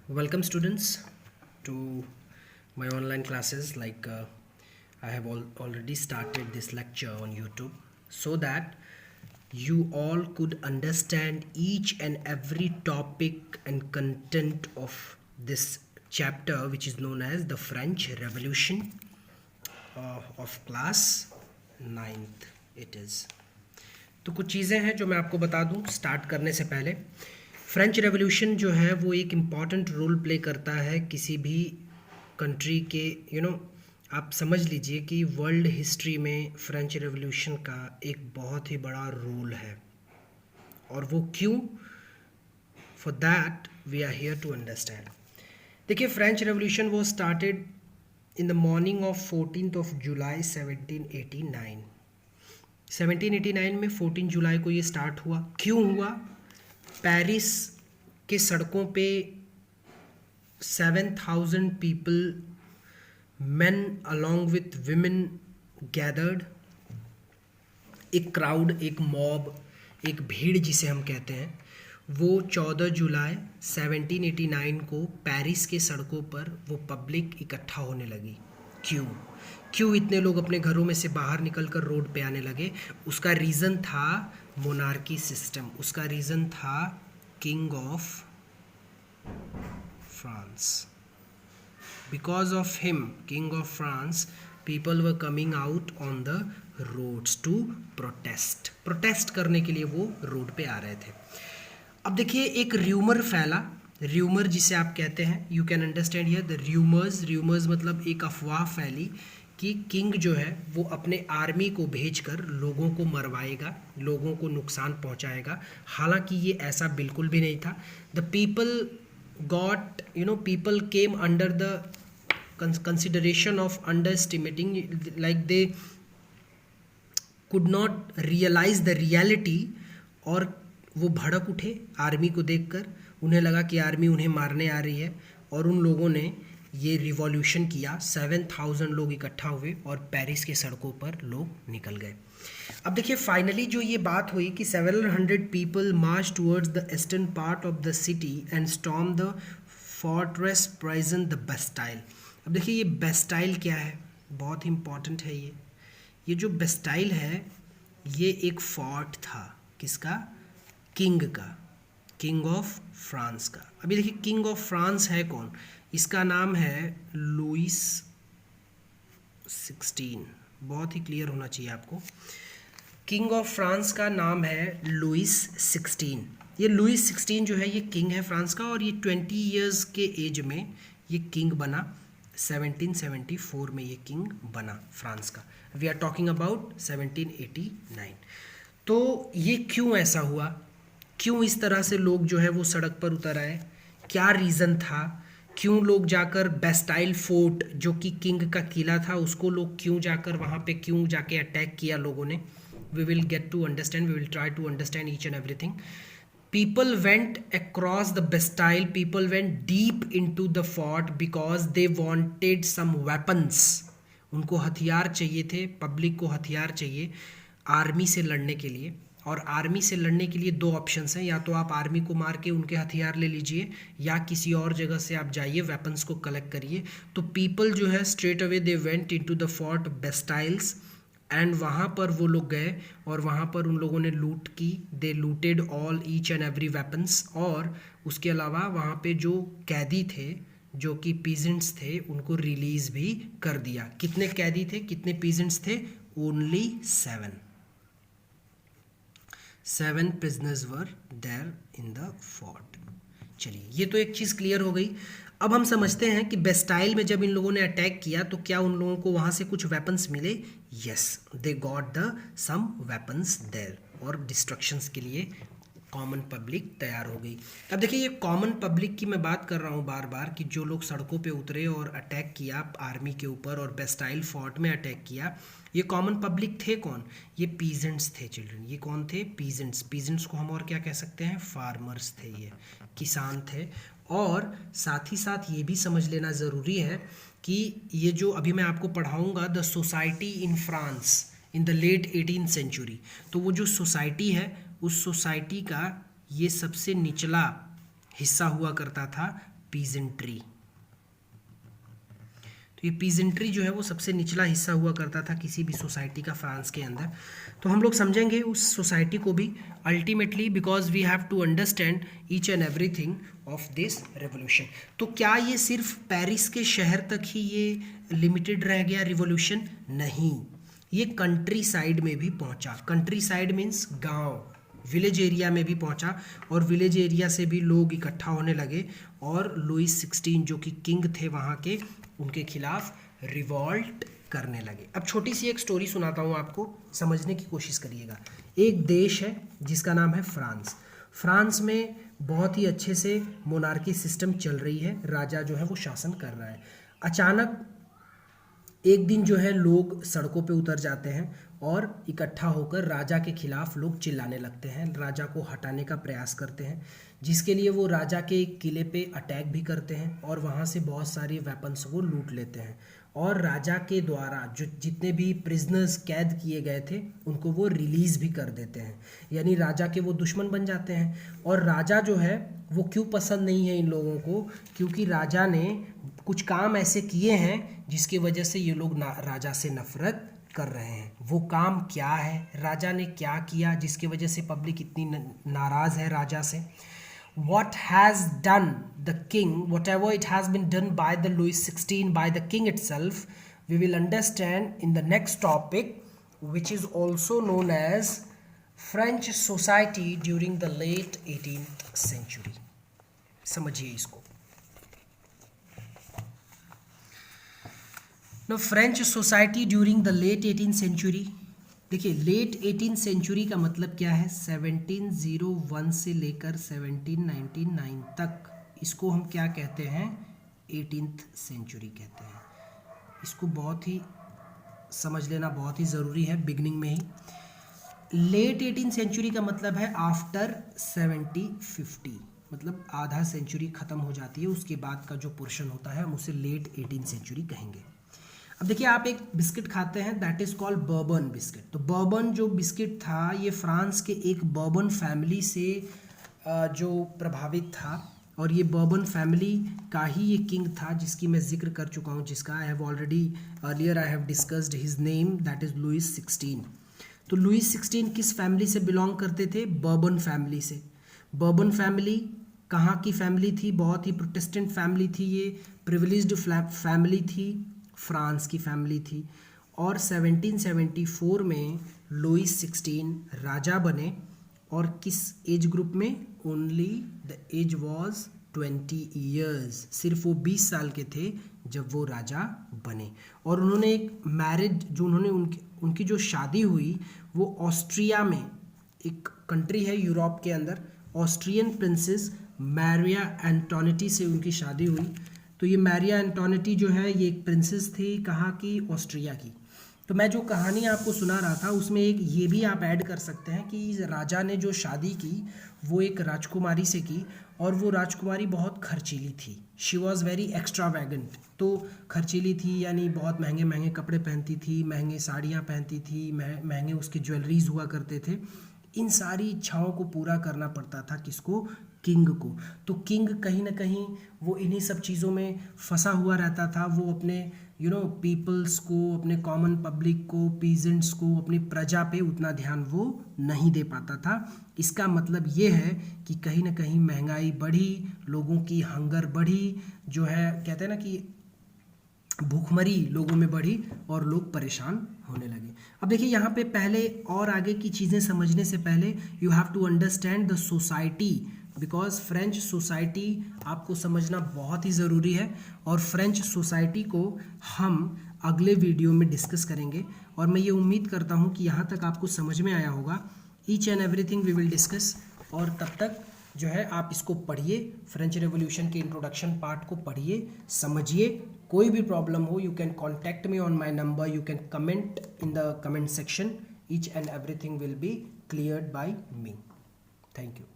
Welcome students to my online classes. I have already started this lecture on YouTube so that you all could understand each and every topic and content of this chapter, which is known as the French Revolution of class 9th it is. तो कुछ चीज़ें हैं जो मैं आपको बता दूं start करने से पहले। फ्रेंच रेवोल्यूशन जो है वो एक इम्पॉर्टेंट रोल प्ले करता है किसी भी कंट्री के आप समझ लीजिए कि वर्ल्ड हिस्ट्री में फ्रेंच रेवोल्यूशन का एक बहुत ही बड़ा रोल है। और वो क्यों, for that we are here to understand. देखिए, फ्रेंच रेवोल्यूशन वो started in the morning of 14 July 1789। 1789 में 14 जुलाई को ये स्टार्ट हुआ। क्यों हुआ? पेरिस के सड़कों पे 7,000 people, main along with women gathered. एक क्राउड, एक मॉब, एक भीड़ जिसे हम कहते हैं, वो 14 जुलाई 1789 को पेरिस के सड़कों पर वो पब्लिक इकट्ठा होने लगी। क्यों इतने लोग अपने घरों में से बाहर निकलकर रोड पे आने लगे? उसका रीज़न था मोनार्की सिस्टम, उसका रीज़न था king of France. Because of him, king of France, people were coming out on the roads to protest करने के लिए वो रोड पे आ रहे थे। अब देखिए, एक र्यूमर फैला, र्यूमर जिसे आप कहते हैं, you can understand here the rumours मतलब एक अफवाह फैली कि किंग जो है वो अपने आर्मी को भेजकर लोगों को मरवाएगा, लोगों को नुकसान पहुंचाएगा। हालांकि ये ऐसा बिल्कुल भी नहीं था। The people got people came under the consideration of underestimating, like they could not realise the reality, और वो भड़क उठे आर्मी को देखकर। उन्हें लगा कि आर्मी उन्हें मारने आ रही है और उन लोगों ने ये रिवॉल्यूशन किया। 7,000 लोग इकट्ठा हुए और पेरिस के सड़कों पर लोग निकल गए। अब देखिए, फाइनली जो ये बात हुई कि 700 people March towards the eastern part of the city and storm the fortress prison the Bastille. अब देखिए, ये बेस्टाइल क्या है, बहुत ही इंपॉर्टेंट है ये जो बेस्टाइल है ये एक फोर्ट था। किसका? किंग का, किंग ऑफ फ्रांस का। अभी देखिए, किंग ऑफ फ्रांस है कौन? इसका नाम है लुइस 16। बहुत ही क्लियर होना चाहिए आपको। किंग ऑफ फ्रांस का नाम है लुइस 16। ये लुइस 16 जो है ये किंग है फ्रांस का, और ये 20 ईयर्स के एज में ये किंग बना। 1774 में ये किंग बना फ्रांस का। We are talking about 1789। तो ये क्यों ऐसा हुआ? क्यों इस तरह से लोग जो है वो सड़क पर उतर आए? क्या रीज़न था? क्यों लोग जाकर बेस्टाइल फोर्ट, जो कि किंग का किला था, उसको लोग क्यों जाकर वहाँ पे क्यों जाके अटैक किया लोगों ने? We will get to understand, we will try to understand each and everything. People went across the Bastille, people went deep into the fort because they wanted some weapons. उनको हथियार चाहिए थे, पब्लिक को हथियार चाहिए आर्मी से लड़ने के लिए। और आर्मी से लड़ने के लिए दो ऑप्शंस हैं, या तो आप आर्मी को मार के उनके हथियार ले लीजिए, या किसी और जगह से आप जाइए, वेपन्स को कलेक्ट करिए। तो पीपल जो है straight away they went into the fort Bastilles, and वहाँ पर वो लोग गए और वहाँ पर उन लोगों ने लूट की। They looted all each and every weapons. और उसके अलावा वहाँ पे जो कैदी थे, जो कि पीजेंट्स थे, उनको रिलीज़ भी कर दिया। कितने कैदी थे, कितने पीजेंट्स थे? Only 7 prisoners were there in the fort। चलिए, ये तो एक चीज़ क्लियर हो गई। अब हम समझते हैं कि बेस्टाइल में जब इन लोगों ने अटैक किया तो क्या उन लोगों को वहाँ से कुछ वेपन्स मिले? Yes, they got the some weapons there, और डिस्ट्रक्शंस के लिए कॉमन पब्लिक तैयार हो गई। अब देखिए, ये कॉमन पब्लिक की मैं बात कर रहा हूँ बार बार, कि जो लोग सड़कों पे उतरे और अटैक किया आर्मी के ऊपर और बेस्टाइल फोर्ट में अटैक किया, ये कॉमन पब्लिक थे कौन? ये पीजेंट्स थे चिल्ड्रन। ये कौन थे? पीजेंट्स। पीजेंट्स को हम और क्या कह सकते हैं? फार्मर्स थे, ये किसान थे। और साथ ही साथ ये भी समझ लेना ज़रूरी है कि ये जो अभी मैं आपको पढ़ाऊँगा, the society in France in the late 18th century, तो वो जो सोसाइटी है उस सोसाइटी का ये सबसे निचला हिस्सा हुआ करता था पीजेंट्री। तो ये पीजेंट्री जो है वो सबसे निचला हिस्सा हुआ करता था किसी भी सोसाइटी का फ्रांस के अंदर। तो हम लोग समझेंगे उस सोसाइटी को भी ultimately, because we have to understand each and everything of this revolution. तो क्या ये सिर्फ पेरिस के शहर तक ही ये लिमिटेड रह गया रिवॉल्यूशन? नहीं, ये कंट्री साइड में भी पहुंचा। कंट्री साइड मीन्स गांव, विलेज एरिया में भी पहुंचा, और विलेज एरिया से भी लोग इकट्ठा होने लगे और लुईस 16 जो कि किंग थे वहाँ के, उनके खिलाफ रिवॉल्ट करने लगे। अब छोटी सी एक स्टोरी सुनाता हूँ आपको, समझने की कोशिश करिएगा। एक देश है जिसका नाम है फ्रांस। फ्रांस में बहुत ही अच्छे से मोनार्की सिस्टम चल रही है, राजा जो है वो शासन कर रहा है। अचानक एक दिन जो है लोग सड़कों पे उतर जाते हैं और इकट्ठा होकर राजा के खिलाफ लोग चिल्लाने लगते हैं, राजा को हटाने का प्रयास करते हैं, जिसके लिए वो राजा के किले पे अटैक भी करते हैं और वहाँ से बहुत सारी वेपन्स को लूट लेते हैं। और राजा के द्वारा जो जितने भी प्रिजनर्स कैद किए गए थे उनको वो रिलीज़ भी कर देते हैं, यानी राजा के वो दुश्मन बन जाते हैं। और राजा जो है वो क्यों पसंद नहीं है इन लोगों को? क्योंकि राजा ने कुछ काम ऐसे किए हैं जिसकी वजह से ये लोग राजा से नफरत कर रहे हैं। वो काम क्या है, राजा ने क्या किया जिसकी वजह से पब्लिक इतनी नाराज़ है राजा से? What has done the king, whatever it has been done by the Louis XVI, by the king itself, we will understand in the next topic, which is also known as French society during the late 18th century. समझिए इसको। Now French society during the late 18th century, देखिए late 18th century का मतलब क्या है? 1701 से लेकर 1799 तक, इसको हम क्या कहते हैं? 18th सेंचुरी कहते हैं। इसको बहुत ही समझ लेना बहुत ही ज़रूरी है बिगनिंग में ही। लेट 18th सेंचुरी का मतलब है आफ्टर 1750, मतलब आधा सेंचुरी ख़त्म हो जाती है, उसके बाद का जो पोर्शन होता है हम उसे लेट 18th सेंचुरी कहेंगे। अब देखिए आप एक बिस्किट खाते हैं, that is called bourbon biscuit. तो बर्बन जो बिस्किट था ये फ्रांस के एक बर्बन फैमिली से जो प्रभावित था, और ये बर्बन फैमिली का ही ये किंग था जिसकी मैं जिक्र कर चुका हूँ, जिसका I have already earlier I have discussed his name, that is Louis 16। तो लुईस 16 किस फैमिली से बिलोंग करते थे? बर्बन फैमिली से। बर्बन फैमिली कहाँ की फैमिली थी? बहुत ही प्रोटेस्टेंट फैमिली थी, ये प्रिविलेज्ड फैमिली थी, फ्रांस की फैमिली थी। और 1774 में लुईस 16 राजा बने, और किस एज ग्रुप में? Only the age was 20 years, सिर्फ वो 20 साल के थे जब वो राजा बने। और उन्होंने एक मैरिज जो उन्होंने उनकी जो शादी हुई वो ऑस्ट्रिया में, एक कंट्री है यूरोप के अंदर, ऑस्ट्रियन प्रिंसेस मैरिया एंटोनिटी से उनकी शादी हुई। तो ये मैरिया एंटोनिटी जो है ये एक प्रिंसेस थी, कहाँ की? ऑस्ट्रिया की। तो मैं जो कहानी आपको सुना रहा था उसमें एक ये भी आप ऐड कर सकते हैं कि राजा ने जो शादी की वो एक राजकुमारी से की, और वो राजकुमारी बहुत खर्चीली थी। She was very extravagant. तो खर्चीली थी यानी बहुत महंगे महंगे कपड़े पहनती थी, महंगे साड़ियाँ पहनती थी, महंगे उसके ज्वेलरीज हुआ करते थे। इन सारी इच्छाओं को पूरा करना पड़ता था किसको? किंग को। तो किंग कहीं ना कहीं वो इन्हीं सब चीज़ों में फंसा हुआ रहता था। वो अपने पीपल्स को, अपने कॉमन पब्लिक को, पीजेंट्स को, अपनी प्रजा पे उतना ध्यान वो नहीं दे पाता था। इसका मतलब ये है कि कहीं ना कहीं महंगाई बढ़ी, लोगों की हंगर बढ़ी, जो है कहते हैं ना कि भूखमरी लोगों में बढ़ी और लोग परेशान होने लगे। अब देखिए यहाँ पे पहले और आगे की चीज़ें समझने से पहले you have to understand the society, because French society आपको समझना बहुत ही ज़रूरी है। और फ्रेंच सोसाइटी को हम अगले वीडियो में डिस्कस करेंगे, और मैं ये उम्मीद करता हूँ कि यहाँ तक आपको समझ में आया होगा। Each and everything we will discuss, और तब तक जो है आप इसको पढ़िए, फ्रेंच रेवोल्यूशन के इंट्रोडक्शन पार्ट को पढ़िए, समझिए। कोई भी प्रॉब्लम हो you can contact me on my number, you can comment in the comment section, each and everything will be cleared by me. Thank you.